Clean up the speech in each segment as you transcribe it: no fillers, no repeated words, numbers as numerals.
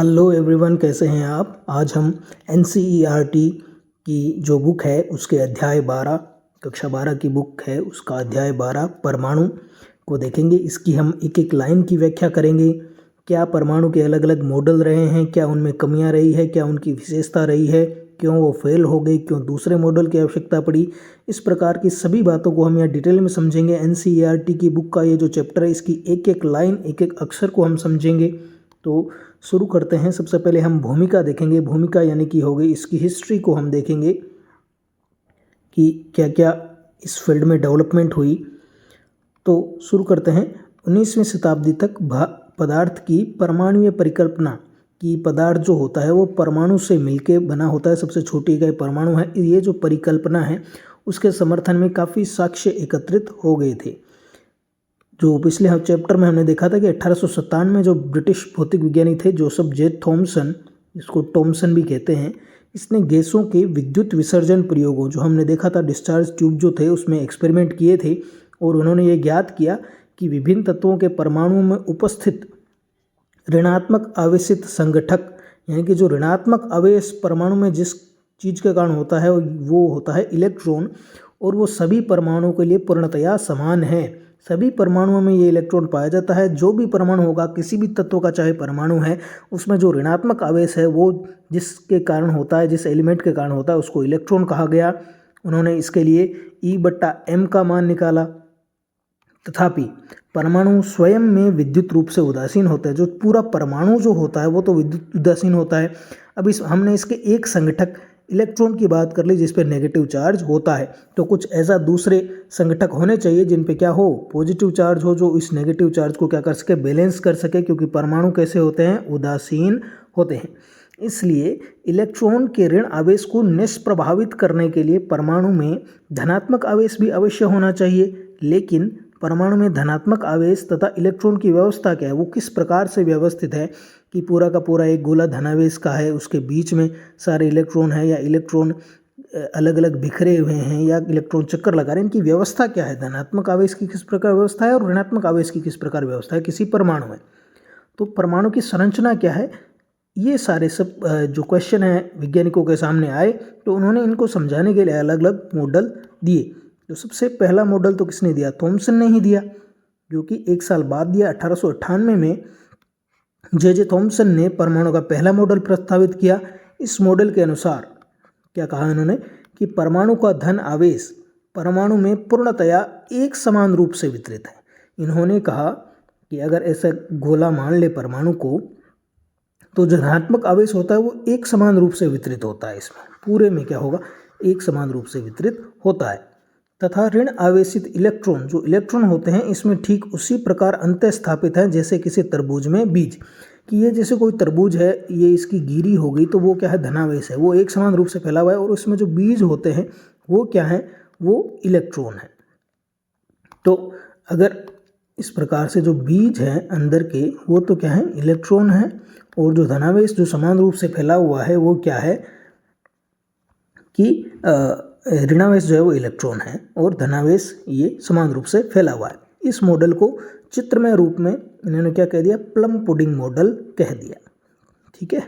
Hello everyone, कैसे हैं आप। आज हम एनसीईआरटी की जो बुक है उसके अध्याय 12 कक्षा 12 की बुक है उसका अध्याय 12 परमाणु को देखेंगे। इसकी हम एक एक लाइन की व्याख्या करेंगे। क्या परमाणु के अलग अलग मॉडल रहे हैं, क्या उनमें कमियां रही है, क्या उनकी विशेषता रही है, क्यों वो फेल हो गई, क्यों दूसरे मॉडल की आवश्यकता पड़ी। इस प्रकार की सभी बातों को हम यहाँ डिटेल में समझेंगे। एनसीईआरटी की बुक का ये जो चैप्टर है इसकी एक एक लाइन एक एक अक्षर को हम समझेंगे। तो शुरू करते हैं। सबसे पहले हम भूमिका देखेंगे। भूमिका यानी कि हो गई इसकी हिस्ट्री को हम देखेंगे कि क्या क्या इस फील्ड में डेवलपमेंट हुई। तो शुरू करते हैं। 19वीं शताब्दी तक पदार्थ की परमाणुीय परिकल्पना कि पदार्थ जो होता है वो परमाणु से मिलके बना होता है, सबसे छोटी इकाई परमाणु है। ये जो परिकल्पना है उसके समर्थन में काफ़ी साक्ष्य एकत्रित हो गए थे। जो पिछले चैप्टर में हमने देखा था कि 1897 में जो ब्रिटिश भौतिक विज्ञानी थे जोसेफ जे थॉमसन, इसको थॉमसन भी कहते हैं, इसने गैसों के विद्युत विसर्जन प्रयोगों जो हमने देखा था डिस्चार्ज ट्यूब जो थे उसमें एक्सपेरिमेंट किए थे और उन्होंने ये ज्ञात किया कि विभिन्न तत्वों के परमाणुओं में उपस्थित ऋणात्मक आवेशित संगठक यानी कि जो ऋणात्मक आवेश परमाणु में जिस चीज़ के कारण होता है वो होता है इलेक्ट्रॉन, और वो सभी परमाणुओं के लिए पूर्णतया समान है। सभी परमाणुओं में ये इलेक्ट्रॉन पाया जाता है। जो भी परमाणु होगा, किसी भी तत्व का चाहे परमाणु है, उसमें जो ऋणात्मक आवेश है वो जिसके कारण होता है, जिस एलिमेंट के कारण होता है उसको इलेक्ट्रॉन कहा गया। उन्होंने इसके लिए E/m का मान निकाला। तथापि परमाणु स्वयं में विद्युत रूप से उदासीन होता है। जो पूरा परमाणु जो होता है वो तो विद्युत उदासीन होता है। अब हमने इसके एक संगठक इलेक्ट्रॉन की बात कर ली जिस पे नेगेटिव चार्ज होता है, तो कुछ ऐसा दूसरे संगठक होने चाहिए जिन पे क्या हो, पॉजिटिव चार्ज हो, जो इस नेगेटिव चार्ज को क्या कर सके, बैलेंस कर सके। क्योंकि परमाणु कैसे होते हैं, उदासीन होते हैं। इसलिए इलेक्ट्रॉन के ऋण आवेश को निष्प्रभावित करने के लिए परमाणु में धनात्मक आवेश भी अवश्य होना चाहिए। लेकिन परमाणु में धनात्मक आवेश तथा इलेक्ट्रॉन की व्यवस्था क्या है, वो किस प्रकार से व्यवस्थित है कि पूरा का पूरा एक गोला धनावेश का है, उसके बीच में सारे इलेक्ट्रॉन है या इलेक्ट्रॉन अलग अलग बिखरे हुए हैं या इलेक्ट्रॉन चक्कर लगा रहे हैं, इनकी व्यवस्था क्या है, धनात्मक आवेश की किस प्रकार व्यवस्था है और ऋणात्मक आवेश की किस प्रकार व्यवस्था है किसी परमाणु में। तो परमाणु की संरचना क्या है, ये सारे सब जो क्वेश्चन है वैज्ञानिकों के सामने आए तो उन्होंने इनको समझाने के लिए अलग अलग मॉडल दिए। तो सबसे पहला मॉडल तो किसने दिया, थॉमसन ने ही दिया, जो कि एक साल बाद दिया। 1898 में जे थॉमसन ने परमाणु का पहला मॉडल प्रस्तावित किया। इस मॉडल के अनुसार क्या कहा इन्होंने कि परमाणु का धन आवेश परमाणु में पूर्णतया एक समान रूप से वितरित है। इन्होंने कहा कि अगर ऐसा गोला मान ले परमाणु को, तो जो धनात्मक आवेश होता है वो एक समान रूप से वितरित होता है, इसमें पूरे में क्या होगा, एक समान रूप से वितरित होता है। तथा ऋण आवेशित इलेक्ट्रॉन, जो इलेक्ट्रॉन होते हैं इसमें ठीक उसी प्रकार अंतः स्थापित है जैसे किसी तरबूज में बीज, कि ये जैसे कोई तरबूज है, ये इसकी गिरी हो गई तो वो क्या है, धनावेश है, वो एक समान रूप से फैला हुआ है, और उसमें जो बीज होते हैं वो क्या है, वो इलेक्ट्रॉन है। तो अगर इस प्रकार से जो बीज है अंदर के वो तो क्या है, इलेक्ट्रॉन है, और जो धनावेश जो समान रूप से फैला हुआ है वो क्या है कि ऋणावेश जो है वो इलेक्ट्रॉन है और धनावेश ये समान रूप से फैला हुआ है। इस मॉडल को चित्रमय रूप में इन्होंने क्या कह दिया, प्लम पुडिंग मॉडल कह दिया। ठीक है।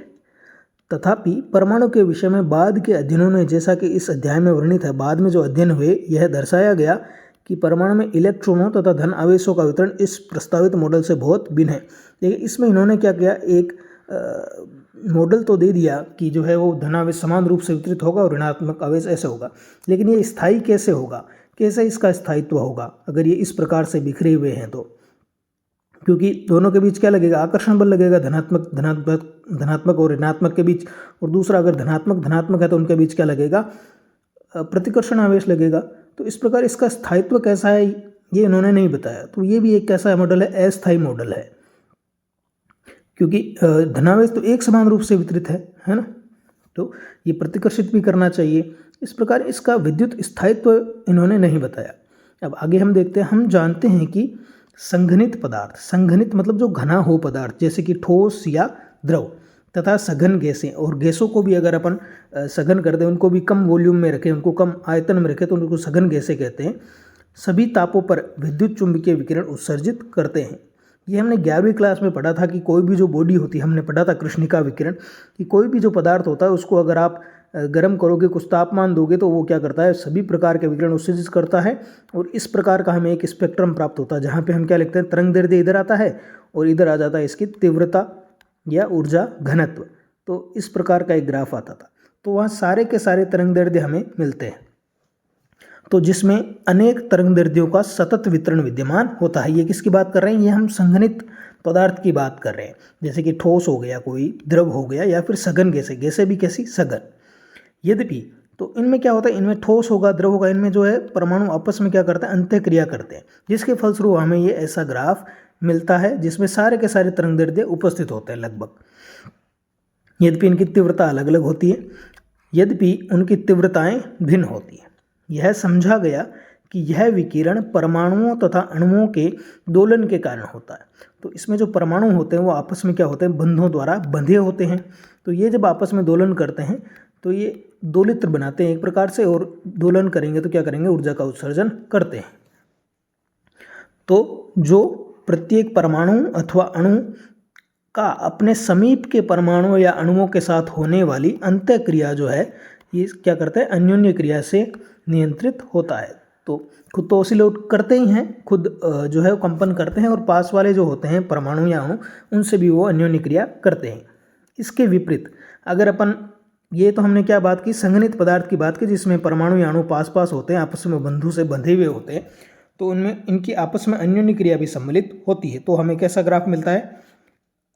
तथापि परमाणु के विषय में बाद के अध्ययनों ने, जैसा कि इस अध्याय में वर्णित है, बाद में जो अध्ययन हुए यह दर्शाया गया कि परमाणु में इलेक्ट्रॉनों तथा धन आवेशों का वितरण इस प्रस्तावित मॉडल से बहुत भिन्न है। लेकिन इसमें इन्होंने क्या किया, एक मॉडल तो दे दिया कि जो है वो धनावेश समान रूप से वितरित होगा और ऋणात्मक आवेश ऐसे होगा, लेकिन ये स्थायी कैसे होगा, कैसे इसका स्थायित्व होगा अगर ये इस प्रकार से बिखरे हुए हैं तो। क्योंकि दोनों के बीच क्या लगेगा, आकर्षण बल लगेगा, धनात्मक और ऋणात्मक के बीच, और दूसरा अगर धनात्मक है तो उनके बीच क्या लगेगा, प्रतिकर्षण आवेश लगेगा। तो इस प्रकार इसका स्थायित्व कैसा है ये इन्होंने नहीं बताया। तो ये भी एक कैसा मॉडल है, अस्थायी मॉडल है, क्योंकि धनावेश तो एक समान रूप से वितरित है ना, तो ये प्रतिकर्षित भी करना चाहिए। इस प्रकार इसका विद्युत स्थायित्व इन्होंने नहीं बताया। अब आगे हम देखते हैं। हम जानते हैं कि संघनित पदार्थ, संघनित मतलब जो घना हो पदार्थ, जैसे कि ठोस या द्रव, तथा सघन गैसें, और गैसों को भी अगर अपन सघन कर दें, उनको भी कम वॉल्यूम में रखें, उनको कम आयतन में रखें, तो उनको सघन गैसें कहते हैं, सभी तापों पर विद्युत चुंबकीय विकिरण उत्सर्जित करते हैं। ये हमने 11वीं क्लास में पढ़ा था कि कोई भी जो बॉडी होती है, हमने पढ़ा था कृष्णिका विकिरण, कि कोई भी जो पदार्थ होता है उसको अगर आप गर्म करोगे, कुछ तापमान दोगे, तो वो क्या करता है, सभी प्रकार के विकिरण उत्सर्जित करता है। और इस प्रकार का हमें एक स्पेक्ट्रम प्राप्त होता है, जहाँ पे हम क्या लिखते हैं, तरंग दैर्ध्य इधर आता है और इधर आ जाता है इसकी तीव्रता या ऊर्जा घनत्व। तो इस प्रकार का एक ग्राफ आता था। तो वहाँ सारे के सारे तरंग दैर्ध्य हमें मिलते हैं, तो जिसमें अनेक तरंग दैर्ध्यों का सतत वितरण विद्यमान होता है। ये किसकी बात कर रहे हैं, ये हम संघनित पदार्थ की बात कर रहे हैं, जैसे कि ठोस हो गया, कोई द्रव हो गया, या फिर सघन गैसें, गैसें भी कैसी, सघन। यद्यपि तो इनमें क्या होता है, इनमें ठोस होगा, द्रव होगा, इनमें जो है परमाणु आपस में क्या करते हैं, अंतःक्रिया करते हैं, जिसके फलस्वरूप हमें ये ऐसा ग्राफ मिलता है जिसमें सारे के सारे तरंग दैर्ध्य उपस्थित होते हैं लगभग। यद्यपि इनकी तीव्रता अलग अलग होती है, यद्यपि उनकी तीव्रताएं भिन्न होती है। यह समझा गया कि यह विकिरण परमाणुओं तथा अणुओं के दोलन के कारण होता है। तो इसमें जो परमाणु होते हैं वो आपस में क्या होते हैं, बंधों द्वारा बंधे होते हैं। तो ये जब आपस में दोलन करते हैं तो ये दोलित्र बनाते हैं एक प्रकार से, और दोलन करेंगे तो क्या करेंगे, ऊर्जा का उत्सर्जन करते हैं। तो जो प्रत्येक परमाणु अथवा अणु का अपने समीप के परमाणु या अणुओं के साथ होने वाली अंतःक्रिया जो है, ये क्या करता है, अन्योन्य क्रिया से नियंत्रित होता है। तो खुद तो ऑसिलेट करते ही हैं, खुद जो है वो कंपन करते हैं, और पास वाले जो होते हैं परमाणु या अणु, उनसे भी वो अन्योन्य क्रिया करते हैं। इसके विपरीत अगर अपन, ये तो हमने क्या बात की, संघनित पदार्थ की बात की, जिसमें परमाणु या अणु पास पास होते हैं, आपस में बंधु से बंधे हुए होते हैं, तो उनमें इनकी आपस में अन्योन्य क्रिया भी सम्मिलित होती है। तो हमें कैसा ग्राफ मिलता है,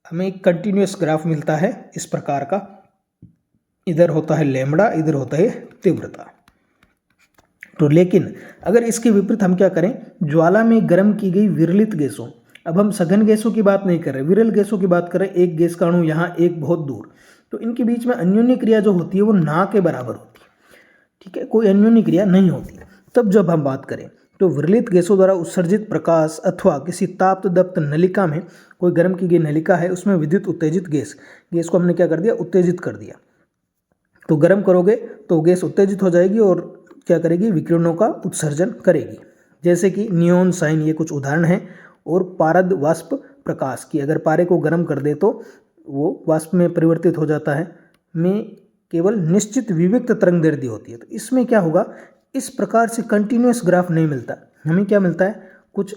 हमें एक कंटिन्यूस ग्राफ मिलता है इस प्रकार का। इधर होता है लैम्बडा, इधर होता है तीव्रता। तो लेकिन अगर इसके विपरीत हम क्या करें, ज्वाला में गर्म की गई विरलित गैसों, अब हम सघन गैसों की बात नहीं कर रहे, विरल गैसों की बात कर रहे, एक गैस का अणु यहाँ, एक बहुत दूर, तो इनके बीच में अन्योन्य क्रिया जो होती है वो ना के बराबर होती है। ठीक है, कोई अन्योन्य क्रिया नहीं होती। तब जब हम बात करें तो विरलित गैसों द्वारा उत्सर्जित प्रकाश अथवा किसी ताप दप्त नलिका में, कोई गर्म की गई नलिका है, उसमें विद्युत उत्तेजित गैस को हमने क्या कर दिया, उत्तेजित कर दिया। तो गर्म करोगे तो गैस उत्तेजित हो जाएगी और क्या करेगी, विकिरणों का उत्सर्जन करेगी, जैसे कि नियोन साइन, ये कुछ उदाहरण हैं। और पारद वाष्प प्रकाश की, अगर पारे को गर्म कर दे तो वो वाष्प में परिवर्तित हो जाता है, में केवल निश्चित विविक्त तरंग दैर्ध्य होती है। तो इसमें क्या होगा, इस प्रकार से कंटिन्यूस ग्राफ नहीं मिलता, हमें क्या मिलता है, कुछ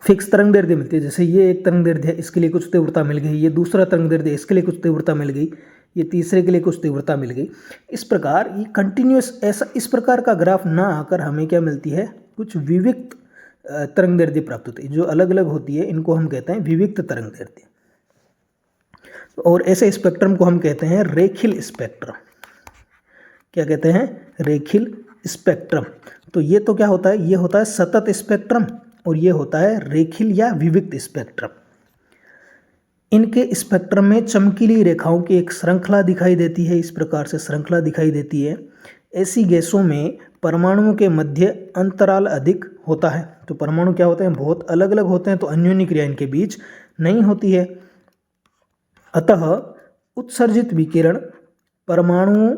फिक्स तरंग दैर्ध्य मिलती है। जैसे ये एक तरंग दैर्ध्य है, इसके लिए कुछ तीव्रता मिल गई, ये दूसरा तरंग दैर्ध्य, इसके लिए कुछ तीव्रता मिल गई, ये तीसरे के लिए कुछ तीव्रता मिल गई। इस प्रकार ये कंटिन्यूस, ऐसा इस प्रकार का ग्राफ ना आकर हमें क्या मिलती है, कुछ विविक्त तरंग दैर्ध्य प्राप्त होती है, जो अलग अलग होती है, इनको हम कहते हैं विविक्त तरंग दैर्ध्य। और ऐसे स्पेक्ट्रम को हम कहते हैं रेखिल स्पेक्ट्रम। क्या कहते हैं, रेखिल स्पेक्ट्रम। तो ये तो क्या होता है, ये होता है सतत स्पेक्ट्रम, और ये होता है रेखिल या विविक्त स्पेक्ट्रम। इनके स्पेक्ट्रम में चमकीली रेखाओं की एक श्रृंखला दिखाई देती है, इस प्रकार से श्रृंखला दिखाई देती है। ऐसी गैसों में परमाणुओं के मध्य अंतराल अधिक होता है। तो परमाणु क्या होते हैं, बहुत अलग अलग होते हैं, तो अन्योन्य क्रिया इनके बीच नहीं होती है। अतः उत्सर्जित विकिरण परमाणुओं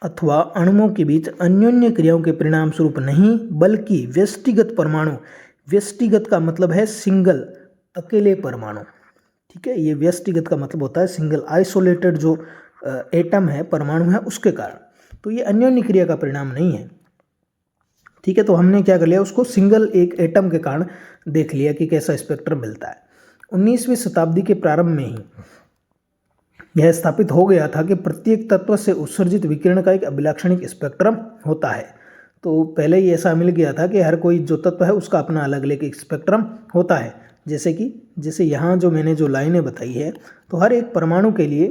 अथवा अणुओं के बीच अन्योन्य क्रियाओं के परिणाम स्वरूप नहीं, बल्कि व्यष्टिगत परमाणु, व्यष्टिगत का मतलब है सिंगल, अकेले परमाणु। ठीक है, ये व्यष्टिगत का मतलब होता है सिंगल, आइसोलेटेड जो एटम है, परमाणु है, उसके कारण। तो ये अन्योन्य क्रिया का परिणाम नहीं है। ठीक है, तो हमने क्या कर लिया, उसको सिंगल एक एटम के कारण देख लिया कि कैसा स्पेक्ट्रम मिलता है। 19वीं शताब्दी के प्रारंभ में ही यह स्थापित हो गया था कि प्रत्येक तत्व से उत्सर्जित विकिरण का एक अभिलाक्षणिक स्पेक्ट्रम होता है। तो पहले ही ऐसा मिल गया था कि हर कोई जो तत्व है उसका अपना अलग अलग एक स्पेक्ट्रम होता है। जैसे यहाँ जो मैंने जो लाइनें बताई है, तो हर एक परमाणु के लिए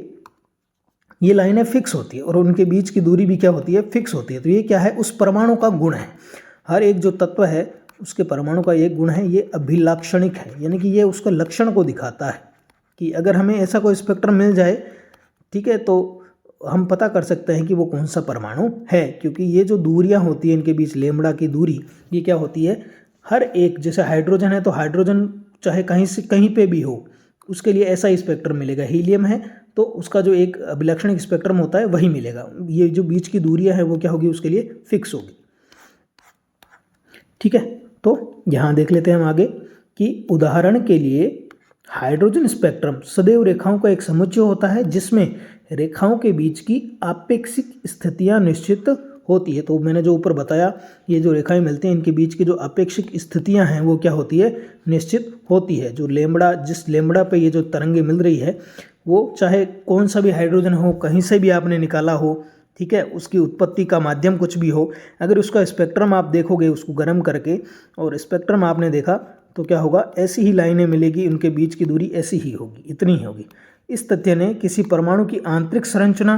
ये लाइनें फिक्स होती है और उनके बीच की दूरी भी क्या होती है, फिक्स होती है। तो ये क्या है, उस परमाणु का गुण है। हर एक जो तत्व है उसके परमाणु का एक गुण है, ये अभिलाक्षणिक है, यानी कि ये उसके लक्षण को दिखाता है कि अगर हमें ऐसा कोई स्पेक्ट्रम मिल जाए, ठीक है, तो हम पता कर सकते हैं कि वो कौन सा परमाणु है। क्योंकि ये जो दूरियां होती हैं इनके बीच, लैम्बडा की दूरी, ये क्या होती है, हर एक, जैसे हाइड्रोजन है तो हाइड्रोजन चाहे कहीं से कहीं पे भी हो, उसके लिए ऐसा ही स्पेक्ट्रम मिलेगा। हीलियम है तो उसका जो एक अभिलाक्षणिक स्पेक्ट्रम होता है वही मिलेगा। ये जो बीच की दूरियां हैं वो क्या होगी, उसके लिए फिक्स होगी। ठीक है, तो यहाँ देख लेते हैं हम आगे कि उदाहरण के लिए हाइड्रोजन स्पेक्ट्रम सदैव रेखाओं का एक समुच्चय होता है जिसमें रेखाओं के बीच की आपेक्षिक स्थितियां निश्चित होती है। तो मैंने जो ऊपर बताया, ये जो रेखाएं मिलती हैं इनके बीच की जो आपेक्षिक स्थितियां हैं वो क्या होती है, निश्चित होती है। जो लेमड़ा, जिस लेमड़ा पे ये जो तरंगे मिल रही है वो चाहे कौन सा भी हाइड्रोजन हो, कहीं से भी आपने निकाला हो, ठीक है, उसकी उत्पत्ति का माध्यम कुछ भी हो, अगर उसका स्पेक्ट्रम आप देखोगे उसको गर्म करके और स्पेक्ट्रम आपने देखा तो क्या होगा, ऐसी ही लाइनें मिलेगी, उनके बीच की दूरी ऐसी ही होगी, इतनी ही होगी। इस तथ्य ने किसी परमाणु की आंतरिक संरचना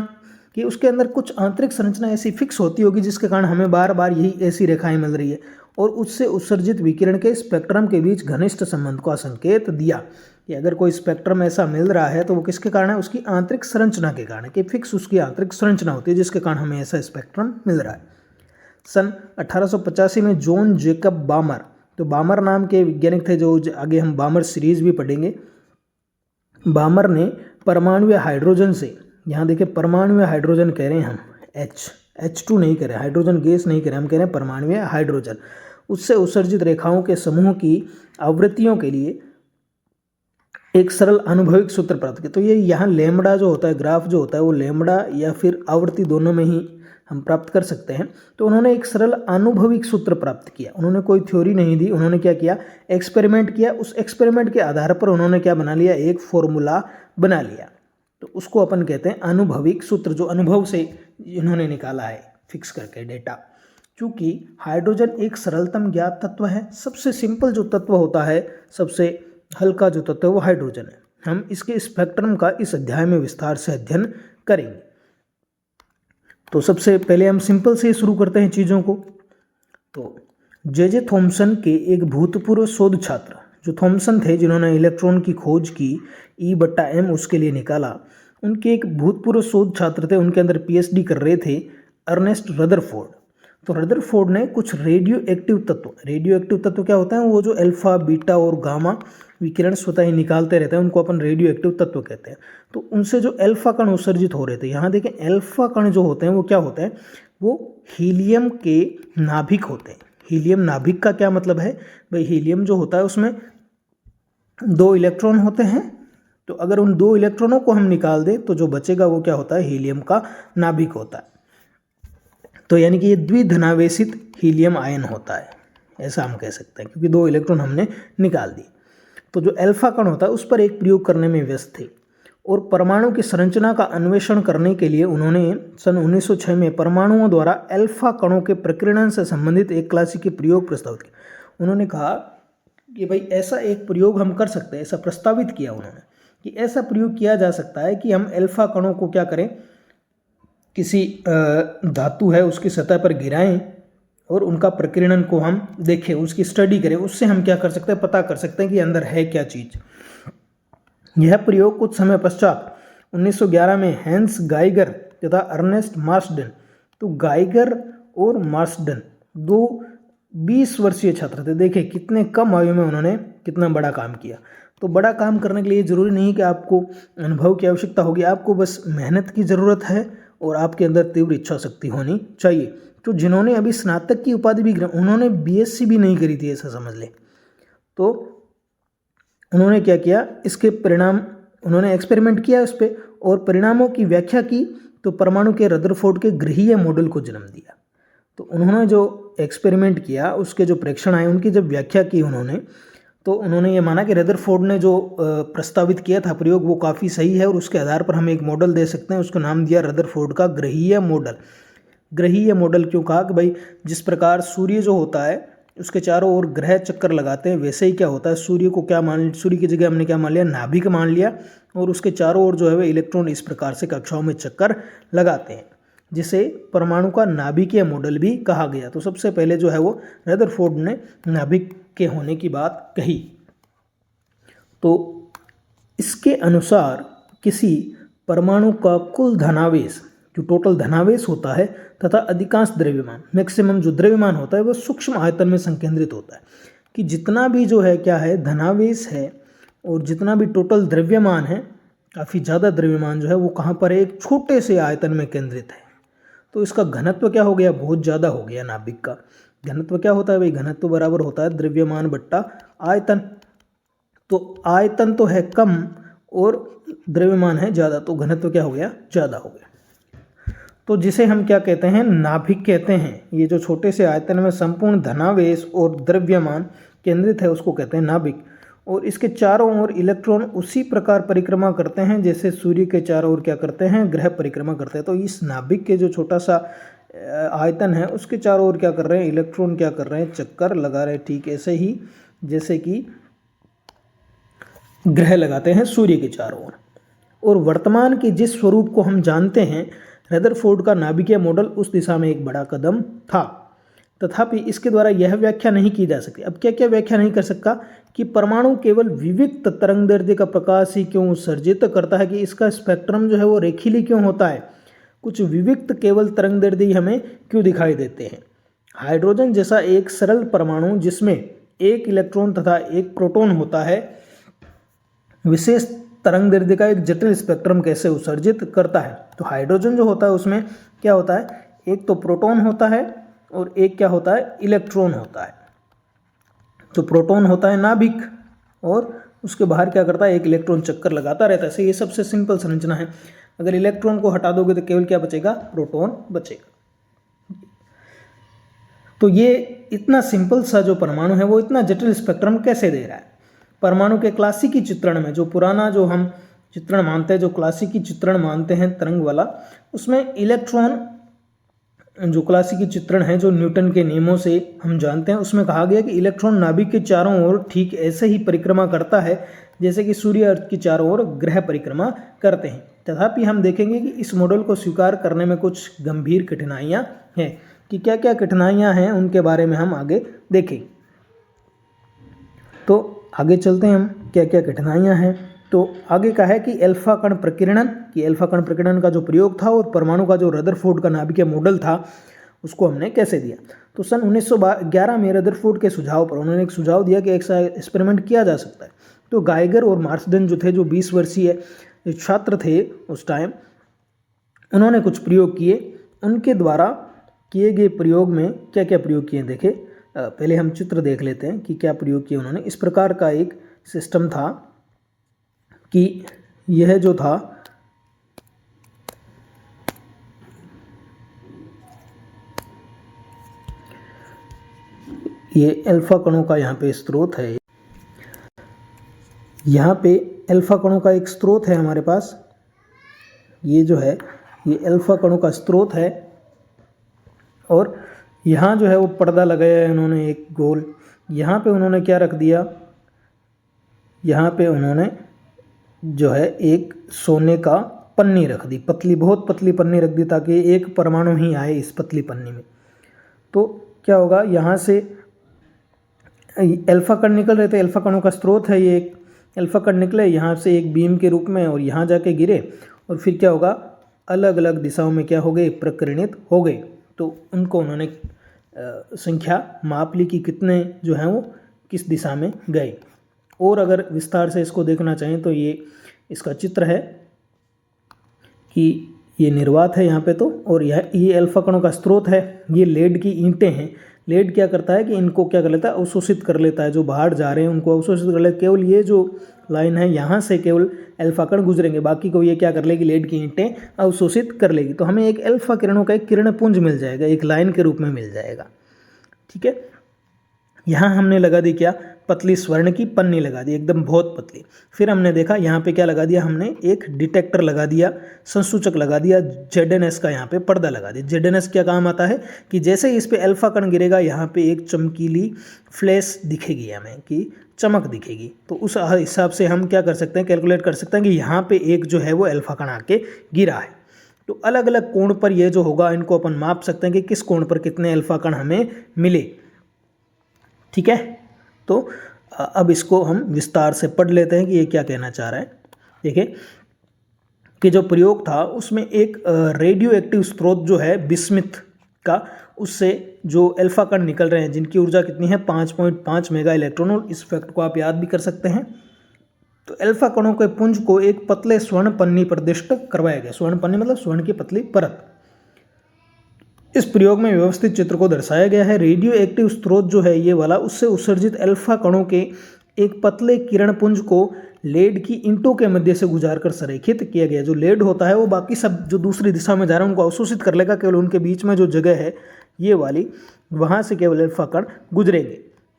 कि उसके अंदर कुछ आंतरिक संरचना ऐसी फिक्स होती होगी जिसके कारण हमें बार बार यही ऐसी रेखाएं मिल रही है और उससे उत्सर्जित विकिरण के स्पेक्ट्रम के बीच घनिष्ठ संबंध का संकेत दिया कि अगर कोई स्पेक्ट्रम ऐसा मिल रहा है तो वो किसके कारण है, उसकी आंतरिक संरचना के कारण, कि फिक्स उसकी आंतरिक संरचना होती है जिसके कारण हमें ऐसा स्पेक्ट्रम मिल रहा है। सन 1885 में जॉन जेकब बामर, तो बामर नाम के वैज्ञानिक थे जो आगे हम बामर सीरीज भी पढ़ेंगे। बामर ने परमाणु हाइड्रोजन से, यहाँ देखिए परमाणु हाइड्रोजन कह रहे हैं हम, H2 नहीं कह रहे, हाइड्रोजन गैस नहीं कह रहे, हम कह रहे हैं परमाणु हाइड्रोजन, उससे उत्सर्जित रेखाओं के समूह की आवृत्तियों के लिए एक सरल अनुभविक सूत्र प्राप्त किया। तो ये यहाँ लेमड़ा जो होता है, ग्राफ जो होता है वो लेमड़ा या फिर आवृत्ति दोनों में ही हम प्राप्त कर सकते हैं। तो उन्होंने एक सरल अनुभविक सूत्र प्राप्त किया, उन्होंने कोई थ्योरी नहीं दी, उन्होंने क्या किया, एक्सपेरिमेंट किया, उस एक्सपेरिमेंट के आधार पर उन्होंने क्या बना लिया, एक फॉर्मूला बना लिया। तो उसको अपन कहते हैं अनुभविक सूत्र, जो अनुभव से इन्होंने निकाला है फिक्स करके डेटा। चूँकि हाइड्रोजन एक सरलतम ज्ञात तत्व है, सबसे सिंपल जो तत्व होता है, सबसे हल्का जो तत्व है वो हाइड्रोजन है। हम इसके स्पेक्ट्रम का इस अध्याय में विस्तार से अध्ययन करेंगे। तो सबसे पहले हम सिंपल से शुरू करते हैं चीज़ों को। तो जे थॉमसन के एक भूतपूर्व शोध छात्र, जो थॉमसन थे जिन्होंने इलेक्ट्रॉन की खोज की, E/m उसके लिए निकाला, उनके एक भूतपूर्व शोध छात्र थे, उनके अंदर PhD कर रहे थे अर्नेस्ट रदरफोर्ड। तो रदरफोर्ड ने कुछ रेडियो एक्टिव तत्व क्या होता है, वो जो अल्फा, बीटा और गामा विकिरण स्वतः ही निकालते रहते हैं, उनको अपन रेडियो एक्टिव तत्व कहते हैं। तो उनसे जो अल्फा कण उत्सर्जित हो रहे थे, यहाँ देखें अल्फा कण जो होते हैं वो क्या होते हैं, वो हीलियम के नाभिक होते हैं। हीलियम नाभिक का क्या मतलब है भाई, हीलियम जो होता है उसमें 2 इलेक्ट्रॉन होते हैं, तो अगर उन 2 इलेक्ट्रॉनों को हम निकाल दें तो जो बचेगा वो क्या होता है, हीलियम का नाभिक होता है। तो यानी कि ये द्विधनावेशित हीलियम आयन होता है, ऐसा हम कह सकते हैं, क्योंकि 2 इलेक्ट्रॉन हमने निकाल दिए। तो जो अल्फा कण होता है उस पर एक प्रयोग करने में व्यस्त थे और परमाणु की संरचना का अन्वेषण करने के लिए उन्होंने सन 1906 में परमाणुओं द्वारा अल्फा कणों के प्रकीर्णन से संबंधित एक क्लासिकी प्रयोग प्रस्तावित किया। उन्होंने कहा कि भाई ऐसा एक प्रयोग हम कर सकते हैं, ऐसा प्रस्तावित किया उन्होंने कि ऐसा प्रयोग किया जा सकता है कि हम अल्फा कणों को क्या करें, किसी धातु है उसकी सतह पर गिराएं और उनका प्रकीर्णन को हम देखें, उसकी स्टडी करें, उससे हम क्या कर सकते हैं, पता कर सकते हैं कि अंदर है क्या चीज़। यह प्रयोग कुछ समय पश्चात 1911 में हैंस गाइगर तथा अर्नेस्ट मार्सडन, तो गाइगर और मार्सडन 2 20 वर्षीय छात्र थे। देखिए कितने कम आयु में उन्होंने कितना बड़ा काम किया। तो बड़ा काम करने के लिए ज़रूरी नहीं कि आपको अनुभव की आवश्यकता होगी, आपको बस मेहनत की ज़रूरत है और आपके अंदर तीव्र इच्छा शक्ति होनी चाहिए। तो जिन्होंने अभी स्नातक की उपाधि भी, उन्होंने BSc भी नहीं करी थी, ऐसा समझ लें, तो उन्होंने क्या किया, इसके परिणाम, उन्होंने एक्सपेरिमेंट किया इस पर और परिणामों की व्याख्या की, तो परमाणु के रदरफोर्ड के गृहीय मॉडल को जन्म दिया। तो उन्होंने जो एक्सपेरिमेंट किया, उसके जो प्रेक्षण आए, उनकी जब व्याख्या की उन्होंने, तो उन्होंने ये माना कि रदरफोर्ड ने जो प्रस्तावित किया था प्रयोग वो काफ़ी सही है और उसके आधार पर हम एक मॉडल दे सकते हैं। उसको नाम दिया रदरफोर्ड का गृहीय मॉडल। गृहीय मॉडल क्यों कहा कि भाई जिस प्रकार सूर्य जो होता है उसके चारों ओर ग्रह चक्कर लगाते हैं, वैसे ही क्या होता है, सूर्य को क्या सूर्य की जगह हमने क्या मान लिया, नाभिक मान लिया, और उसके चारों ओर जो है वह इलेक्ट्रॉन इस प्रकार से कक्षाओं में चक्कर लगाते हैं, जिसे परमाणु का नाभिकीय मॉडल भी कहा गया। तो सबसे पहले जो है वो रदरफोर्ड ने नाभिक के होने की बात कही। तो इसके अनुसार किसी परमाणु का कुल धनावेश, जो टोटल धनावेश होता है, तथा अधिकांश द्रव्यमान, मैक्सिमम जो द्रव्यमान होता है, वह सूक्ष्म आयतन में संकेंद्रित होता है। कि जितना भी जो है क्या है धनावेश है और जितना भी टोटल द्रव्यमान है, काफ़ी ज़्यादा द्रव्यमान जो है वो कहाँ पर है, एक छोटे से आयतन में केंद्रित है। तो इसका घनत्व क्या हो गया, बहुत ज़्यादा हो गया। नाभिक का घनत्व क्या होता है भाई, घनत्व बराबर होता है द्रव्यमान बट्टा आयतन। तो आयतन तो है कम और द्रव्यमान है ज़्यादा, तो घनत्व क्या हो गया, ज़्यादा हो गया। तो जिसे हम क्या कहते हैं, नाभिक कहते हैं। ये जो छोटे से आयतन में संपूर्ण धनावेश और द्रव्यमान केंद्रित है उसको कहते हैं नाभिक। और इसके चारों ओर इलेक्ट्रॉन उसी प्रकार परिक्रमा करते हैं जैसे सूर्य के चारों ओर क्या करते हैं, ग्रह परिक्रमा करते हैं। तो इस नाभिक के जो छोटा सा आयतन है उसके चारों ओर क्या कर रहे हैं, इलेक्ट्रॉन क्या कर रहे हैं, चक्कर लगा रहे हैं। ठीक ऐसे ही जैसे कि ग्रह लगाते हैं सूर्य के चारों ओर। और वर्तमान के जिस स्वरूप को हम जानते हैं, रदरफोर्ड का नाभिकीय मॉडल उस दिशा में एक बड़ा कदम था। तथापि इसके द्वारा यह व्याख्या नहीं की जा सकती। अब क्या क्या व्याख्या नहीं कर सकता कि परमाणु केवल विविक्त तरंगदैर्ध्य का प्रकाश ही क्यों उत्सर्जित करता है, कि इसका स्पेक्ट्रम जो है वो रेखीली क्यों होता है, कुछ विविक्त केवल तरंगदैर्ध्य ही हमें क्यों दिखाई देते हैं। हाइड्रोजन जैसा एक सरल परमाणु जिसमें एक इलेक्ट्रॉन तथा एक प्रोटॉन होता है, विशेष तरंगदैर्ध्य का एक जटिल स्पेक्ट्रम कैसे उत्सर्जित करता है। तो हाइड्रोजन जो होता है उसमें क्या होता है, एक तो प्रोटॉन होता है और एक क्या होता है, इलेक्ट्रॉन होता है। तो प्रोटॉन होता है नाभिक और उसके बाहर क्या करता है, एक इलेक्ट्रॉन चक्कर लगाता रहता है। ऐसे ये सबसे सिंपल संरचना है। अगर इलेक्ट्रॉन को हटा दोगे तो केवल क्या बचेगा, प्रोटॉन बचेगा। तो ये इतना सिंपल सा जो परमाणु है वो इतना जटिल स्पेक्ट्रम कैसे दे रहा है। परमाणु के क्लासिकी चित्रण में, जो पुराना जो हम चित्रण मानते हैं, जो क्लासिकी चित्रण मानते हैं तरंग वाला, उसमें इलेक्ट्रॉन जो क्लासिकी चित्रण है जो न्यूटन के नियमों से हम जानते हैं, उसमें कहा गया कि इलेक्ट्रॉन नाभिक के चारों ओर ठीक ऐसे ही परिक्रमा करता है जैसे कि सूर्य अर्थ की चारों ओर ग्रह परिक्रमा करते हैं। तथापि हम देखेंगे कि इस मॉडल को स्वीकार करने में कुछ गंभीर कठिनाइयाँ हैं। कि क्या क्या कठिनाइयाँ हैं उनके बारे में हम आगे देखेंगे। तो आगे चलते हैं हम, क्या क्या कठिनाइयाँ हैं। तो आगे का है कि अल्फा कण प्रकीर्णन, कि अल्फा कण प्रकीर्णन का जो प्रयोग था और परमाणु का जो रदरफोर्ड का नाभिकीय मॉडल था उसको हमने कैसे दिया। तो सन 1911 में रदरफोर्ड के सुझाव पर उन्होंने एक सुझाव दिया कि एक एक्सपेरिमेंट किया जा सकता है। तो गाइगर और मार्सडेन जो थे, जो 20 वर्षीय छात्र थे उस टाइम, उन्होंने कुछ प्रयोग किए। उनके द्वारा किए गए प्रयोग में क्या क्या प्रयोग किए देखे। पहले हम चित्र देख लेते हैं कि क्या प्रयोग किए उन्होंने। इस प्रकार का एक सिस्टम था कि यह जो था ये अल्फा कणों का यहाँ पे स्रोत है। यहाँ पे अल्फा कणों का एक स्रोत है हमारे पास। ये जो है ये अल्फा कणों का स्रोत है और यहाँ जो है वो पर्दा लगाया है उन्होंने एक गोल। यहाँ पे उन्होंने क्या रख दिया, यहाँ पे उन्होंने जो है एक सोने का पन्नी रख दी, पतली, बहुत पतली पन्नी रख दी ताकि एक परमाणु ही आए इस पतली पन्नी में। तो क्या होगा, यहाँ से अल्फा कण निकल रहे थे, अल्फा कणों का स्रोत है ये। एक अल्फा कण निकले यहाँ से एक बीम के रूप में और यहाँ जाके गिरे और फिर क्या होगा, अलग अलग दिशाओं में क्या हो गए, प्रकीर्णित हो गए। तो उनको उन्होंने संख्या माप ली कि कितने जो हैं वो किस दिशा में गए। और अगर विस्तार से इसको देखना चाहें तो ये इसका चित्र है कि ये निर्वात है यहाँ पे तो, और ये अल्फा कणों का स्रोत है। ये लेड की ईंटें हैं। लेड क्या करता है कि इनको क्या कर लेता है, अवशोषित कर लेता है। जो बाहर जा रहे हैं उनको अवशोषित कर लेता है। केवल ये जो लाइन है यहाँ से केवल अल्फा कण गुजरेंगे, बाकी को ये क्या कर लेगी, लेड की ईंटें अवशोषित कर लेगी। तो हमें एक अल्फा किरणों का एक किरणपुंज मिल जाएगा, एक लाइन के रूप में मिल जाएगा। ठीक है, यहाँ हमने लगा दी क्या, पतली स्वर्ण की पन्नी लगा दी, एकदम बहुत पतली। फिर हमने देखा यहाँ पे क्या लगा दिया, हमने एक डिटेक्टर लगा दिया, संसूचक लगा दिया, ZNS का यहाँ पे पर्दा लगा दिया। ZNS क्या काम आता है कि जैसे ही इस पे अल्फा कण गिरेगा यहाँ पे एक चमकीली फ्लैश दिखेगी हमें, कि चमक दिखेगी। तो उस हिसाब से हम क्या कर सकते हैं, कैलकुलेट कर सकते हैं कि यहाँ पे एक जो है वो अल्फा कण आके गिरा है। तो अलग अलग कोण पर ये जो होगा इनको अपन माप सकते हैं कि किस कोण पर कितने अल्फा कण हमें मिले। ठीक है, तो अब इसको हम विस्तार से पढ़ लेते हैं कि ये क्या कहना चाह रहा है। देखिए कि जो प्रयोग था उसमें एक रेडियो एक्टिव स्रोत जो है बिस्मिथ का, उससे जो अल्फा कण निकल रहे हैं जिनकी ऊर्जा कितनी है 5.5 मेगा इलेक्ट्रॉन, और इस फैक्ट को आप याद भी कर सकते हैं। तो अल्फा कणों के पुंज को एक पतले स्वर्ण पन्नी पर दिष्ट करवाया गया। स्वर्ण पन्नी मतलब स्वर्ण की पतली परत। इस प्रयोग में व्यवस्थित चित्र को दर्शाया गया है। रेडियो एक्टिव स्रोत जो है ये वाला, उससे उत्सर्जित अल्फा कणों के एक पतले किरणपुंज को लेड की ईंटों के मध्य से गुजारकर संरेखित किया गया। जो लेड होता है वो बाकी सब जो दूसरी दिशा में जा रहे हैं उनको अवशोषित कर लेगा, केवल उनके बीच में जो जगह है ये वाली, वहाँ से केवल अल्फा कण गुजरेंगे।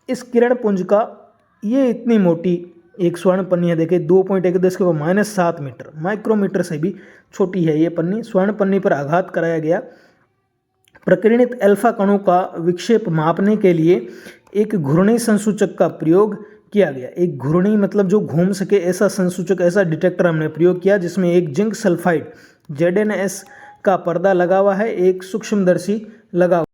इस किरणपुंज का ये इतनी मोटी एक स्वर्ण पन्नी है, देखिए 2.1 मीटर, माइक्रोमीटर से भी छोटी है ये पन्नी। स्वर्ण पन्नी पर आघात कराया गया। प्रकीर्णित अल्फा कणों का विक्षेप मापने के लिए एक घूर्णी संसूचक का प्रयोग किया गया। एक घूर्णी मतलब जो घूम सके ऐसा संसूचक, ऐसा डिटेक्टर हमने प्रयोग किया, जिसमें एक जिंक सल्फाइड ZnS का पर्दा लगा हुआ है, एक सूक्ष्मदर्शी लगा हुआ